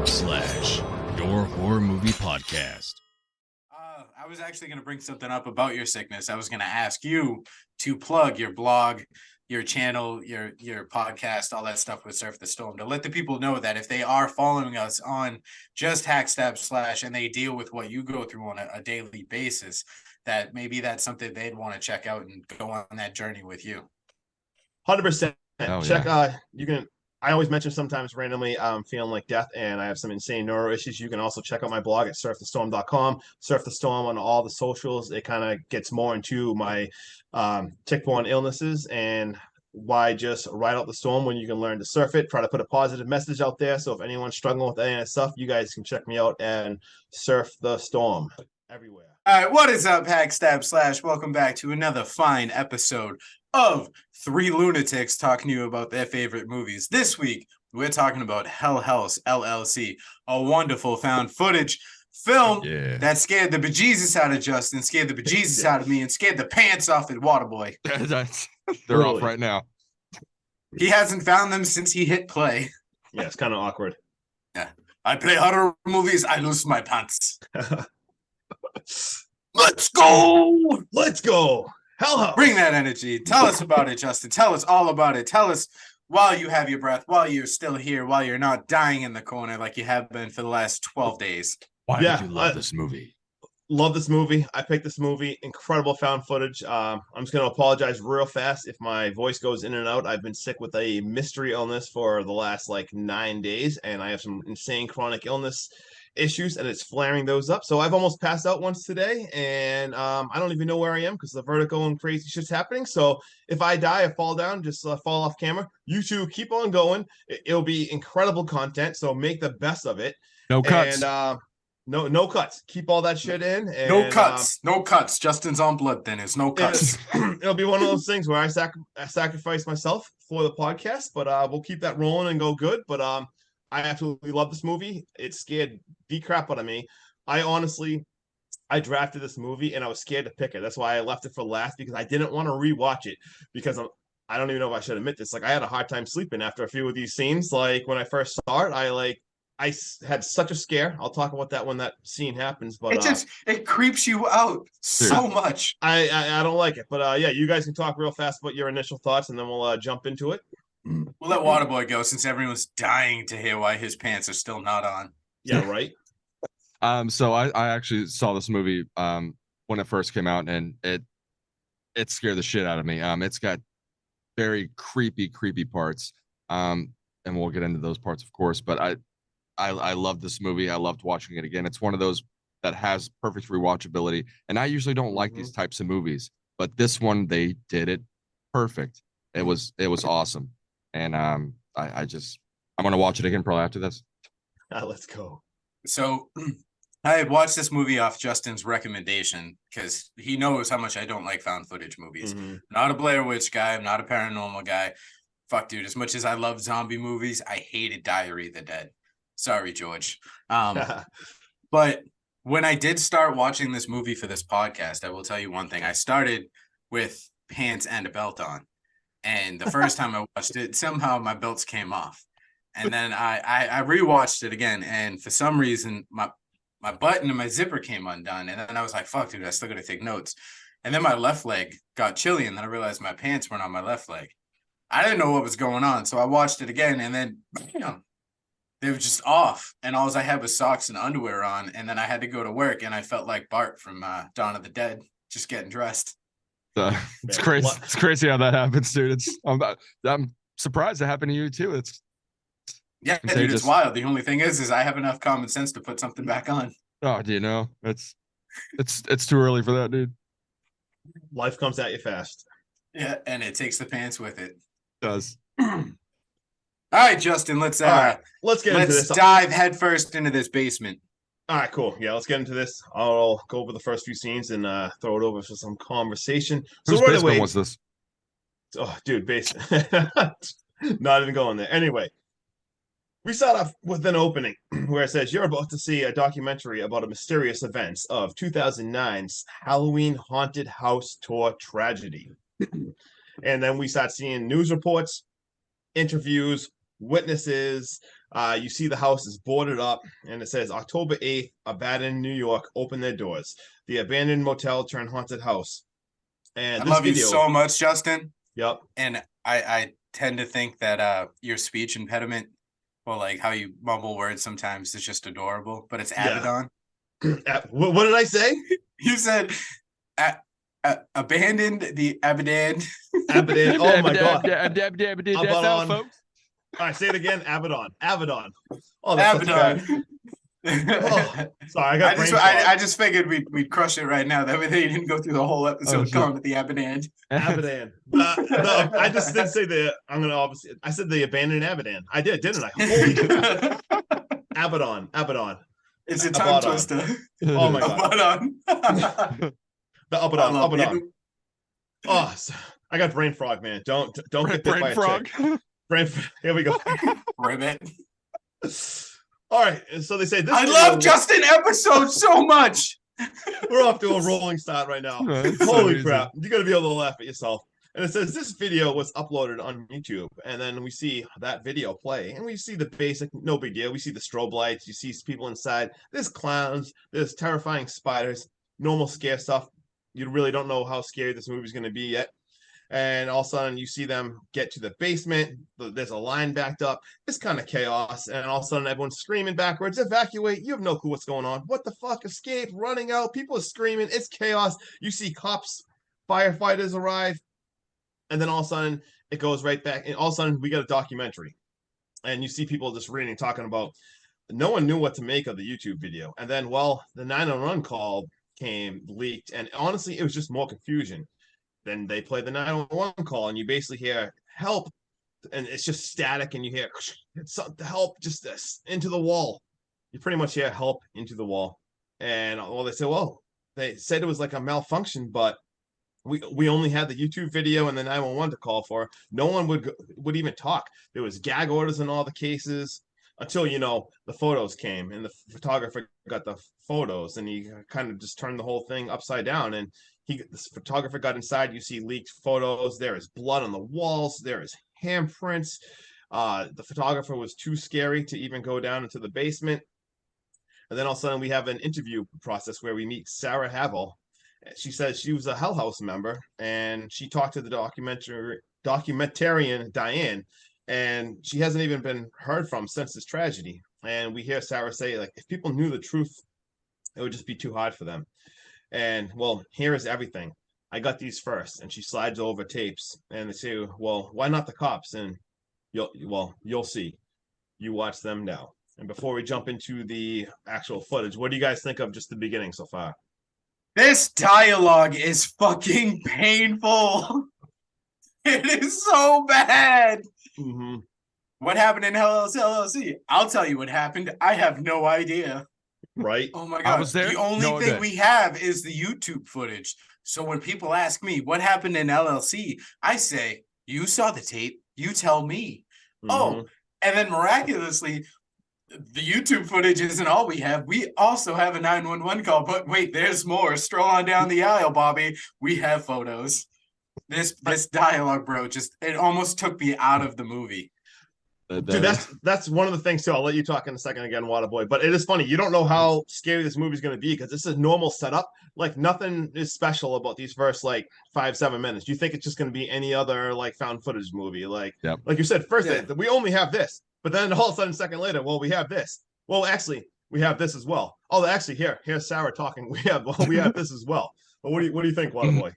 Slash, your horror movie podcast. I was actually going to bring something up about your sickness. I was going to ask you to plug your blog, your channel, your podcast, all that stuff with Surf the Storm, to let the people know that if they are following us on just Hack Stab Slash and they deal with what you go through on a daily basis, that maybe that's something they'd want to check out and go on that journey with you. 100%. Oh, Check. yeah. You can. I always mention sometimes randomly I'm feeling like death and I have some insane neuro issues. You can also check out my blog at surfthestorm.com. Surf the Storm on all the socials. It kind of gets more into my tick-borne illnesses and why just ride out the storm when you can learn to surf it. Try to put a positive message out there. So if anyone's struggling with any of that stuff, you guys can check me out and Surf the Storm everywhere. All right, what is up, Hack Stab Slash? Welcome back to another fine episode of Three Lunatics talking to you about their favorite movies. This week, we're talking about Hellhouse, LLC, a wonderful found footage film that scared the bejesus out of Justin, scared the bejesus out of me, and scared the pants off at Waterboy. They're off right now. He hasn't found them since he hit play. Yeah, it's kind of awkward. Yeah, I play horror movies, I lose my pants. Let's go! Let's go! Hellhouse! Bring that energy. Tell us about it, Justin. Tell us all about it. Tell us while you have your breath, while you're still here, while you're not dying in the corner like you have been for the last 12 days. Why did you love this movie? Love this movie. I picked this movie. Incredible found footage. I'm just going to apologize real fast if my voice goes in and out. I've been sick with a mystery illness for the last 9 days, and I have some insane chronic illness issues, and it's flaring those up. So I've almost passed out once today, and I don't even know where I am because the vertigo and crazy shit's happening. So if I die, I fall down, just fall off camera. You two keep on going. It'll be incredible content, so make the best of it. No cuts. And no cuts. Keep all that shit in. And, no cuts. No cuts. Justin's on blood thinners. No cuts. It'll be one of those things where I sacrifice myself for the podcast, but we'll keep that rolling and go good. But I absolutely love this movie. It scared the crap out of me. I drafted this movie and I was scared to pick it. That's why I left it for last, because I didn't want to rewatch it, because I don't even know if I should admit this. I had a hard time sleeping after a few of these scenes. When I first saw it, I had such a scare. I'll talk about that when that scene happens, but it creeps you out so much. I don't like it, but yeah, you guys can talk real fast about your initial thoughts, and then we'll jump into it. We'll let Waterboy go since everyone's dying to hear why his pants are still not on. Yeah, right. So I actually saw this movie when it first came out, and it scared the shit out of me. It's got very creepy parts. And we'll get into those parts, of course, but I love this movie. I loved watching it again. It's one of those that has perfect rewatchability, and I usually don't like these types of movies, but this one, they did it perfect. It was awesome. And I'm gonna watch it again probably after this. Let's go. So I watched this movie off Justin's recommendation because he knows how much I don't like found footage movies. Not a Blair Witch guy. I'm not a paranormal guy. Fuck, dude. As much as I love zombie movies, I hated Diary of the Dead. Sorry, George. But when I did start watching this movie for this podcast, I will tell you one thing. I started with pants and a belt on. And the first time I watched it, somehow my belts came off. And then I rewatched it again. And for some reason, my button and my zipper came undone. And then I was like, fuck, dude, I still got to take notes. And then my left leg got chilly. And then I realized my pants weren't on my left leg. I didn't know what was going on. So I watched it again. And then, they were just off. And all I had was socks and underwear on. And then I had to go to work. And I felt like Bart from Dawn of the Dead, just getting dressed. It's crazy. It's crazy how that happens, dude. I'm surprised it happened to you too. It's dude, it's wild. The only thing is I have enough common sense to put something back on. Oh, do you know? It's too early for that, dude. Life comes at you fast. Yeah, and it takes the pants with it. It does. All right, Justin, let's get into this. Dive headfirst into this basement. All right, cool. Yeah, let's get into this. I'll go over the first few scenes and throw it over for some conversation. Whose basement was this? Oh, dude, basement. Not even going there. Anyway, we start off with an opening where it says, you're about to see a documentary about a mysterious events of 2009's Halloween haunted house tour tragedy. And then we start seeing news reports, interviews, witnesses. You see the house is boarded up, and it says October 8th, Abaddon, New York, open their doors. The abandoned motel turned haunted house. And I this love you video, so much, Justin. yep, And I tend to think that your speech impediment, well, like how you mumble words sometimes, is just adorable. But it's Yeah. Abaddon. What did I say? You said abandoned the Abaddon. Abaddon. Oh my god. That's how, Abaddon. folks. All right, say it again. Abaddon. Abaddon. Oh, that's such a bad. Abaddon. Oh, sorry, I got brain fog. I just figured we'd crush it right now. That way they didn't go through the whole episode shit. calling it the Abaddon. Abaddon. I just didn't say the. I'm gonna obviously. I said the abandoned Abaddon. I did, didn't I? Holy crap! Abaddon. Abaddon. It's a tongue Abaddon. twister. Oh my god. Abaddon. The I Abaddon. love Abaddon. you. Oh, I got brain frog, man. Don't get bit by Brain a frog. chick. Here we go. Ribbit. All right, and so they say this. I video love was- Justin episode so much. We're off to a rolling start right now. It's so Holy easy. crap! You're gonna be able to laugh at yourself. And it says this video was uploaded on YouTube, and then we see that video play, and we see the basic, no big deal. We see the strobe lights, you see people inside. There's clowns, there's terrifying spiders, normal scare stuff. You really don't know how scary this movie's gonna be yet. And all of a sudden, you see them get to the basement. There's a line backed up. It's kind of chaos. And all of a sudden, everyone's screaming backwards. Evacuate. You have no clue what's going on. What the fuck? Escape. Running out. People are screaming. It's chaos. You see cops, firefighters arrive. And then all of a sudden, it goes right back. And all of a sudden, we get a documentary. And you see people just reading, talking about no one knew what to make of the YouTube video. And then, well, the 911 call came leaked. And honestly, it was just more confusion. Then they play the 911 call, and you basically hear help, and it's just static, and you hear it's help just this into the wall. You pretty much hear help into the wall, and well, they say, well, they said it was like a malfunction, but we only had the YouTube video and the 911 to call for. No one would even talk. There was gag orders in all the cases until the photos came, and the photographer got the photos, and he kind of just turned the whole thing upside down, and this photographer got inside. You see leaked photos. There is blood on the walls. There is handprints. The photographer was too scary to even go down into the basement. And then all of a sudden, we have an interview process where we meet Sarah Havel. She says she was a Hellhouse member, and she talked to the documentarian Diane, and she hasn't even been heard from since this tragedy. And we hear Sarah say, like, if people knew the truth, it would just be too hard for them. And well, here is everything. I got these first, and she slides over tapes, and they say, well, why not the cops? And you'll see. You watch them now. And before we jump into the actual footage, what do you guys think of just the beginning so far? This dialogue is fucking painful. It is so bad. Mm-hmm. What happened in Hellhouse LLC? I'll tell you what happened. I have no idea. Right? Oh my I god. was there. The only No thing idea. we have is the YouTube footage. So when people ask me what happened in LLC, I say, you saw the tape, you tell me. Mm-hmm. Oh, and then miraculously, the YouTube footage isn't all we have. We also have a 911 call, but wait, there's more. Stroll on down the aisle, Bobby. We have photos. This dialogue, bro, it almost took me out of the movie. Dude, that's one of the things too. I'll let you talk in a second again, Waterboy. But it is funny. You don't know how scary this movie's going to be because this is normal setup. Like nothing is special about these first like 5-7 minutes. You think it's just going to be any other like found footage movie. Like you said, first we only have this, but then all of a sudden, a second later, well, we have this. Well, actually, we have this as well. Oh, actually, here's Sarah talking. We have this as well. But what do you think, Waterboy?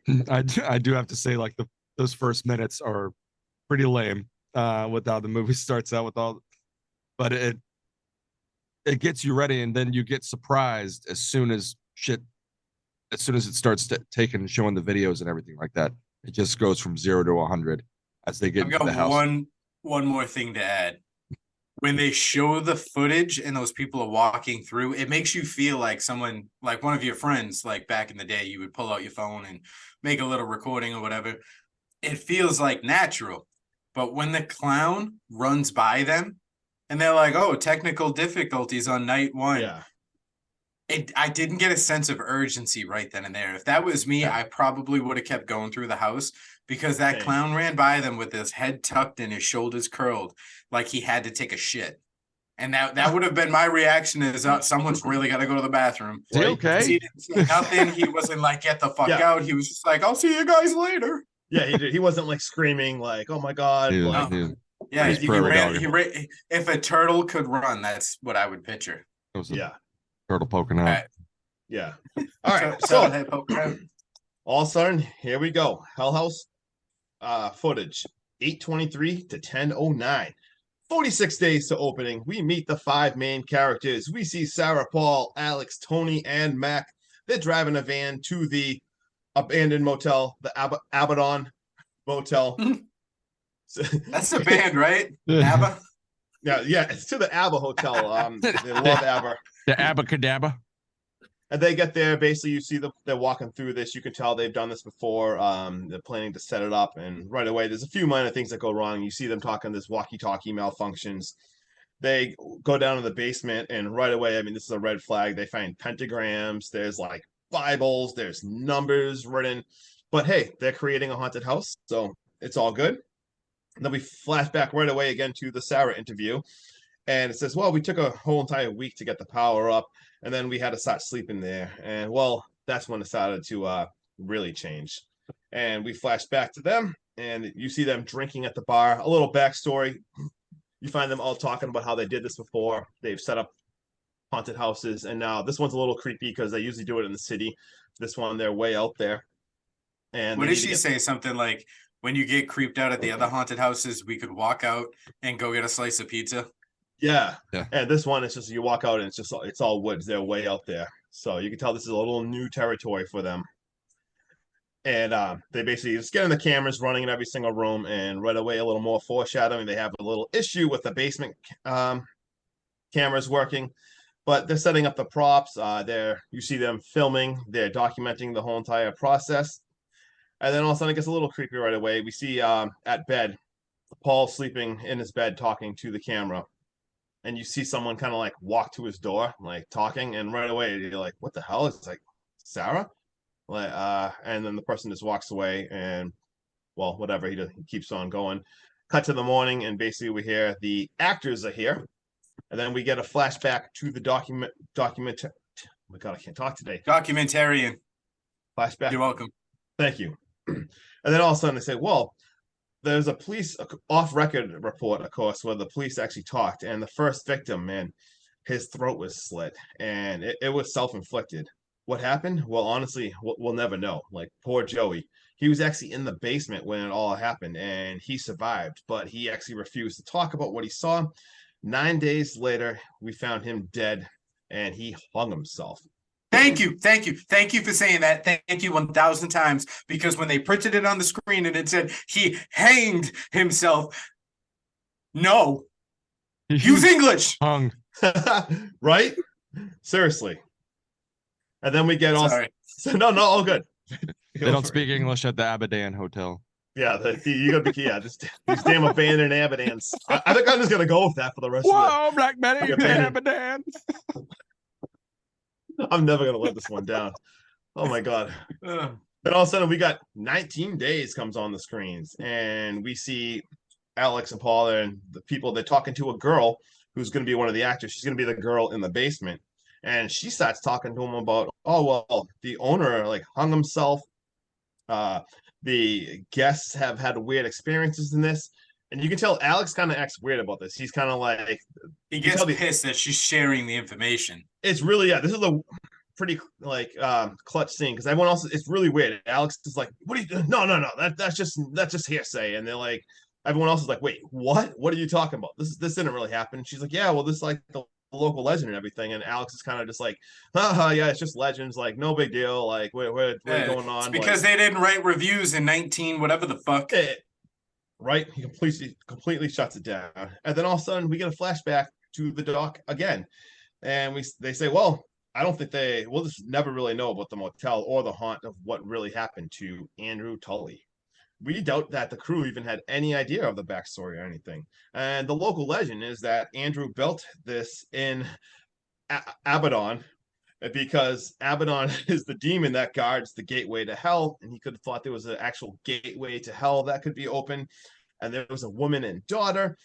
I do have to say, like those first minutes are pretty lame. With how the movie starts out with all, but it gets you ready, and then you get surprised as soon as it starts taking and showing the videos and everything like that. It just goes from 0 to 100 as they get into the house. One more thing to add. When they show the footage and those people are walking through, it makes you feel like someone, like one of your friends, like back in the day, you would pull out your phone and make a little recording or whatever. It feels like natural. But when the clown runs by them and they're like, oh, technical difficulties on night 1. Yeah. I didn't get a sense of urgency right then and there. If that was me, I probably would have kept going through the house because that Same. clown ran by them with his head tucked and his shoulders curled like he had to take a shit. And that would have been my reaction is someone's really got to go to the bathroom. Is he Right? okay? He didn't say nothing. He wasn't like, get the fuck Yeah. out. He was just like, I'll see you guys later. Yeah, he did. He wasn't like screaming like, "Oh my god!" He was- Like, he was- Yeah, He's he prairie ran, dogging. if a turtle could run, that's what I would picture. It was a yeah, turtle poking out. All right. yeah. All right, So, so hey, poke out. all of a sudden, here we go. Hellhouse footage, 8:23 to 10:09. 46 days to opening. We meet the 5 main characters. We see Sarah, Paul, Alex, Tony, and Mac. They're driving a van to the abandoned motel, the Abaddon Hotel. That's the band, right? ABBA? Yeah, it's to the ABBA Hotel. They love ABBA. The abacadabra. And they get there. Basically, you see they're walking through this. You can tell they've done this before. They're planning to set it up, and right away, there's a few minor things that go wrong. You see them talking this walkie-talkie malfunctions. They go down to the basement, and right away, I mean, this is a red flag. They find pentagrams. There's like Bibles. There's numbers written. But hey, they're creating a haunted house, so it's all good. And then we flash back right away again to the Sarah interview. And it says, well, we took a whole entire week to get the power up, and then we had to start sleeping there. And well, that's when it started to really change. And we flash back to them, and you see them drinking at the bar. A little backstory. You find them all talking about how they did this before. They've set up haunted houses, and now this one's a little creepy because they usually do it in the city. This one, they're way out there. And What they did need to she get- say? Something like, when you get creeped out at the other haunted houses, we could walk out and go get a slice of pizza. Yeah. Yeah. And this one, it's just you walk out and it's all woods. They're way out there, so you can tell this is a little new territory for them. And they basically just getting the cameras running in every single room, and right away a little more foreshadowing. They have a little issue with the basement cameras working, but they're setting up the props. You see them filming. They're documenting the whole entire process, and then all of a sudden it gets a little creepy right away. We see at bed, Paul sleeping in his bed talking to the camera. And you see someone kind of like walk to his door, like talking, and right away you're like, "What the hell?" It's like Sarah, like, and then the person just walks away, and well, whatever. He keeps on going. Cut to the morning, and basically we hear the actors are here, and then we get a flashback to the document. Oh my God, I can't talk today. Documentarian. Flashback. You're welcome. Thank you. And then all of a sudden they say, "Well, there's a police off-record report, of course, where the police actually talked, and the first victim, man, his throat was slit, and it was self-inflicted. What happened? Well, honestly, we'll never know. Like, poor Joey. He was actually in the basement when it all happened, and he survived, but he actually refused to talk about what he saw. 9 days later, we found him dead, and he hung himself." Thank you. Thank you. Thank you for saying that. Thank you 1,000 times. Because when they printed it on the screen and it said he hanged himself, no, use English. Hung. Right? Seriously. And then we get all... Sorry. No, all good. They don't speak English at the Abaddon Hotel. Yeah, you gotta be these damn abandoned Abaddons. I think I'm just gonna go with that for the rest Whoa, Black Betty, Yeah, the Betty. Abaddon. I'm never gonna let this one down. Oh my God. Ugh. Then all of a sudden we got 19 days comes on the screens, and we see Alex and Paul and the people. They're talking to a girl who's gonna be one of the actors. She's gonna be the girl in the basement. And she starts talking to him about, oh well, the owner like hung himself. The guests have had weird experiences in this. And you can tell Alex kind of acts weird about this. He's kind of like, He you gets tell the- pissed that she's sharing the information. it's really, yeah, this is a pretty like clutch scene because everyone else, it's really weird. Alex is like, what are you doing? No, that's just hearsay. And they're like, everyone else is like, wait, what are you talking about? This didn't really happen. She's like, yeah, well, this is like the local legend and everything. And Alex is kind of just like, yeah, it's just legends, like no big deal, like what Yeah, going on? It's because they didn't write reviews in 19 whatever the fuck. Right, he completely shuts it down, and then all of a sudden we get a flashback to the dock again, and they say, well, I don't think we'll just never really know about the motel or the haunt of what really happened to Andrew Tully. We doubt that the crew even had any idea of the backstory or anything. And the local legend is that Andrew built this in Abaddon because Abaddon is the demon that guards the gateway to hell, and he could have thought there was an actual gateway to hell that could be open. And there was a woman and daughter.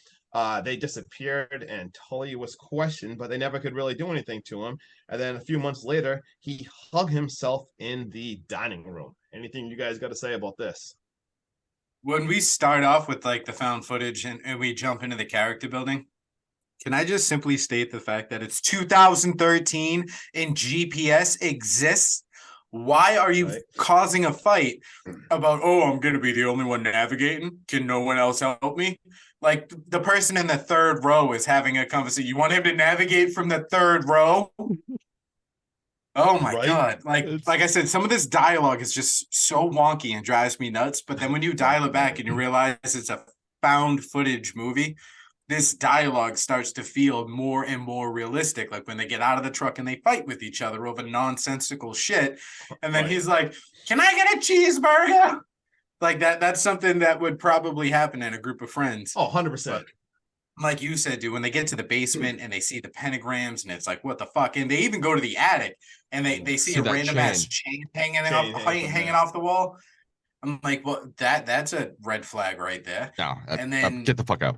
They disappeared, and Tully was questioned, but they never could really do anything to him. And then a few months later, he hung himself in the dining room. Anything you guys got to say about this? When we start off with like the found footage and we jump into the character building, can I just simply state the fact that it's 2013 and GPS exists? Why are you causing a fight about, oh, I'm going to be the only one navigating? Can no one else help me? Like the person in the third row is having a conversation. You want him to navigate from the third row? Oh my God. Like I said, some of this dialogue is just so wonky and drives me nuts. But then when you dial it back and you realize it's a found footage movie, this dialogue starts to feel more and more realistic. Like when they get out of the truck and they fight with each other over nonsensical shit. And then he's like, can I get a cheeseburger? Like that's something that would probably happen in a group of friends. Oh, 100%. But like you said, dude, when they get to the basement and they see the pentagrams and it's like, what the fuck? And they even go to the attic and they see a random ass chain hanging off the wall. I'm like, well, that's a red flag right there. No, and then get the fuck out.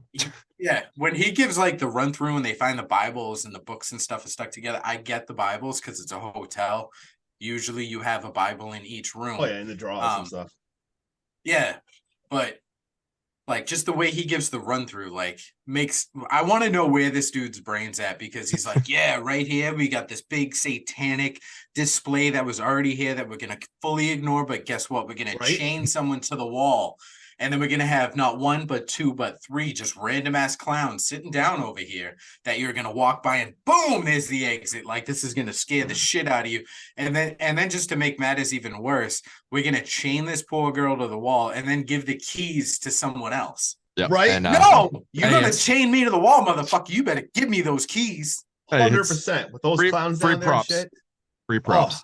Yeah, when he gives like the run through and they find the Bibles and the books and stuff is stuck together, I get the Bibles because it's a hotel. Usually you have a Bible in each room. Oh yeah, in the drawers and stuff. Yeah, but like just the way he gives the run through, like I want to know where this dude's brain's at, because he's like, yeah, right here we got this big satanic display that was already here that we're gonna fully ignore, but guess what? We're gonna chain someone to the wall, and then we're gonna have not one but two but three just random ass clowns sitting down over here that you're gonna walk by and boom, there's the exit. Like this is gonna scare the shit out of you. And then just to make matters even worse, we're gonna chain this poor girl to the wall and then give the keys to someone else. Yep. Right? And, no, you're gonna chain me to the wall, motherfucker. You better give me those keys. 100% with those clowns down there and shit. Free props.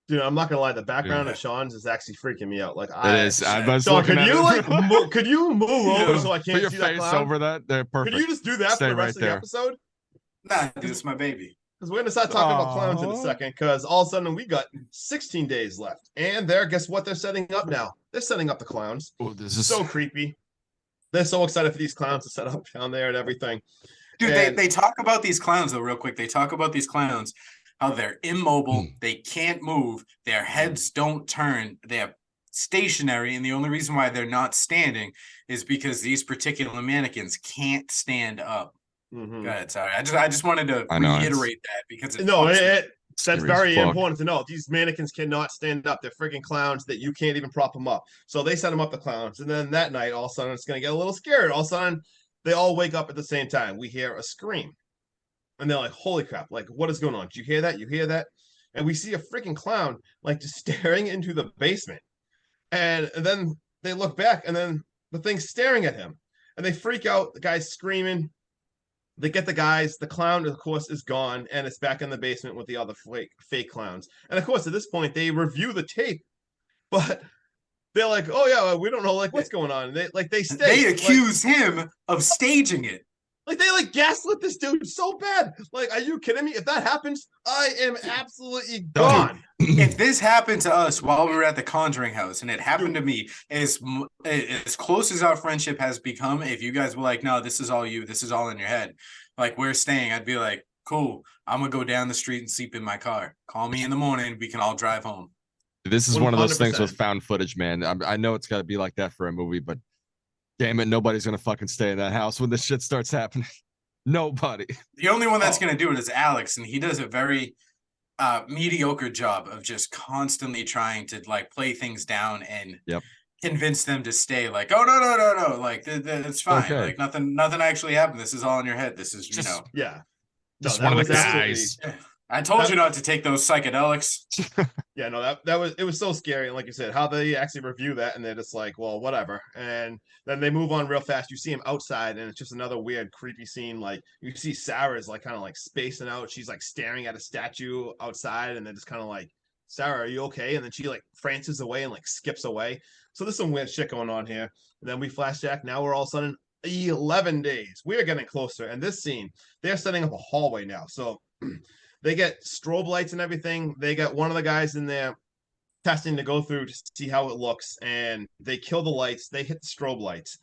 Dude, I'm not gonna lie. The background of Sean's is actually freaking me out. Like, it is. Sean, could you could you move over so I can't put your see face that clown? over that? They're perfect. Could you just do that for the rest of the episode? Nah, dude, it's my baby. Because we're gonna start talking about clowns in a second. Because all of a sudden we got 16 days left, and guess what? They're setting up now. They're setting up the clowns. Oh, this is so creepy. They're so excited for these clowns to set up down there and everything. Dude, they talk about these clowns though, real quick. They talk about these clowns. How they're immobile, they can't move, their heads don't turn, they're stationary, and the only reason why they're not standing is because these particular mannequins can't stand up. Go ahead, sorry. I just wanted to reiterate that because that's very important to know. These mannequins cannot stand up. They're freaking clowns that you can't even prop them up. So they set them up, the clowns, and then that night, all of a sudden, it's gonna get a little scared. All of a sudden, they all wake up at the same time. We hear a scream. And they're like, holy crap, like, what is going on? Did you hear that? You hear that? And we see a freaking clown, like, just staring into the basement. And then they look back, and then the thing's staring at him. And they freak out. The guy's screaming. They get the guys. The clown, of course, is gone, and it's back in the basement with the other fake clowns. And, of course, at this point, they review the tape. But they're like, oh, yeah, we don't know, like, what's going on. And they accuse him of staging it. Like, they, gaslit this dude so bad. Like, are you kidding me? If that happens, I am absolutely gone. If this happened to us while we were at the Conjuring house, and it happened to me, as close as our friendship has become, if you guys were like, no, this is all you, this is all in your head, like, we're staying, I'd be like, cool, I'm going to go down the street and sleep in my car. Call me in the morning. We can all drive home. This is 100%. One of those things with found footage, man. I know it's got to be like that for a movie, but damn it, nobody's gonna fucking stay in that house when this shit starts happening. Nobody. The only one that's gonna do it is Alex, and he does a very mediocre job of just constantly trying to like play things down and convince them to stay. Like, oh no, like it's fine. Okay. Like nothing actually happened. This is all in your head. This is just just one of the guys. I told you not to take those psychedelics. Yeah, no, it was so scary. And like you said, how they actually review that, and they're just like, well, whatever. And then they move on real fast. You see him outside, and it's just another weird, creepy scene. Like you see Sarah's like kind of like spacing out. She's like staring at a statue outside, and then just kind of like, Sarah, are you okay? And then she like frances away and like skips away. So there's some weird shit going on here. And then we flashback. Now we're all of a sudden 11 days. We're getting closer. And this scene, they're setting up a hallway now. So They get strobe lights and everything. They got one of the guys in there testing to go through to see how it looks, and they kill the lights. They hit the strobe lights,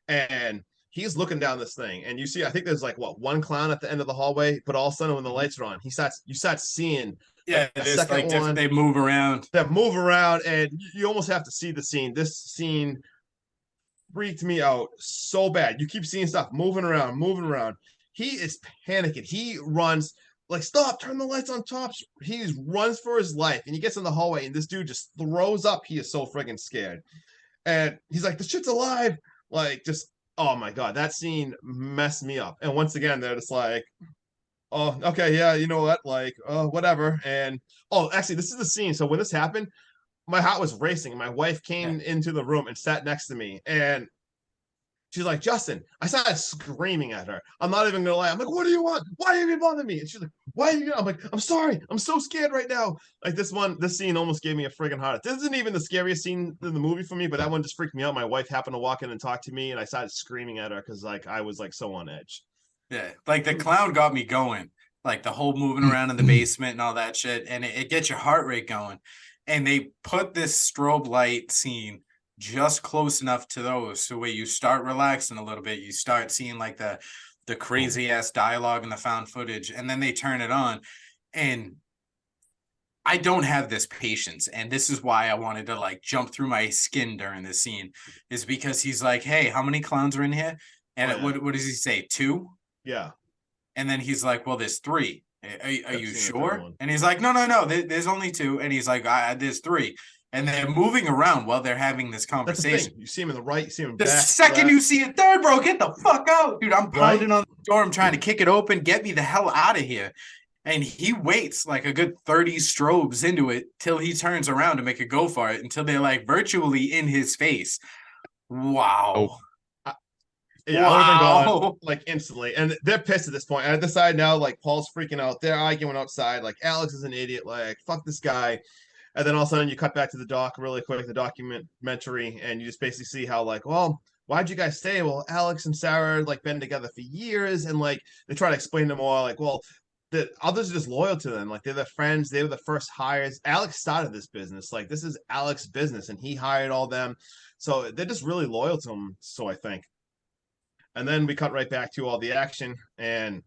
and he's looking down this thing, and you see, I think there's like one clown at the end of the hallway, but all of a sudden when the lights are on, you start seeing Yeah, a there's like second one they move around. that move around, and you almost have to see the scene. This scene freaked me out so bad. You keep seeing stuff moving around, moving around. He is panicking. He runs like, stop, turn the lights on top. He runs for his life, and he gets in the hallway, and this dude just throws up. He is so friggin' scared. And he's like, the shit's alive. Like, just, oh my God, that scene messed me up. And once again, they're just like, oh, okay, yeah, you know what? Like, whatever. And, oh, actually, this is the scene. So when this happened, my heart was racing. My wife came into the room and sat next to me, and she's like, Justin, I started screaming at her. I'm not even gonna lie. I'm like, what do you want? Why are you even bothering me? And she's like, why are you? I'm like, I'm sorry. I'm so scared right now. Like this scene almost gave me a friggin' heart. This isn't even the scariest scene in the movie for me, but that one just freaked me out. My wife happened to walk in and talk to me, and I started screaming at her because like I was like so on edge. Yeah, like the clown got me going. Like the whole moving around in the basement and all that shit, and it gets your heart rate going. And they put this strobe light scene just close enough to those so where you start relaxing a little bit, you start seeing like the crazy ass dialogue and the found footage, and then they turn it on. And I don't have this patience, and this is why I wanted to like jump through my skin during this scene, is because he's like, hey, how many clowns are in here? And what does he say, 2? Yeah. And then he's like, well, there's 3. Are you sure? And he's like, no, there's only 2. And he's like, there's 3. And they're moving around while they're having this conversation. You see him in the right, you see him the back, second left. you see a third, bro, get the fuck out. Dude, I'm pounding on the door. I'm trying to kick it open. Get me the hell out of here. And he waits like a good 30 strobes into it till he turns around to make a go for it, until they're like virtually in his face. Wow. Oh. Yeah, wow. I would have been gone like instantly. And they're pissed at this point. And I decide now, like, Paul's freaking out. They're arguing outside. Like, Alex is an idiot. Like, fuck this guy. And then all of a sudden you cut back to the doc really quick, the documentary, and you just basically see how, like, well, why'd you guys stay? Well, Alex and Sarah like been together for years, and like they try to explain to more, like, well, the others are just loyal to them. Like, they're their friends. They were the first hires. Alex started this business. Like, this is Alex's business, and he hired all them. So they're just really loyal to him. So I think. And then we cut right back to all the action, and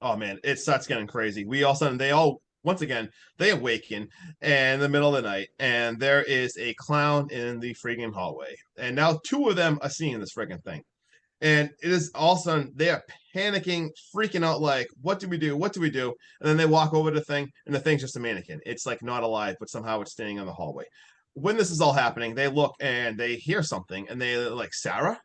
oh man, it starts getting crazy. We all of a sudden once again they awaken in the middle of the night, and there is a clown in the friggin' hallway. And now 2 of them are seeing this friggin' thing. And it is all of a sudden they are panicking, freaking out, like, what do we do? What do we do? And then they walk over to the thing, and the thing's just a mannequin. It's like not alive, but somehow it's staying in the hallway. When this is all happening, they look and they hear something, and they like, Sarah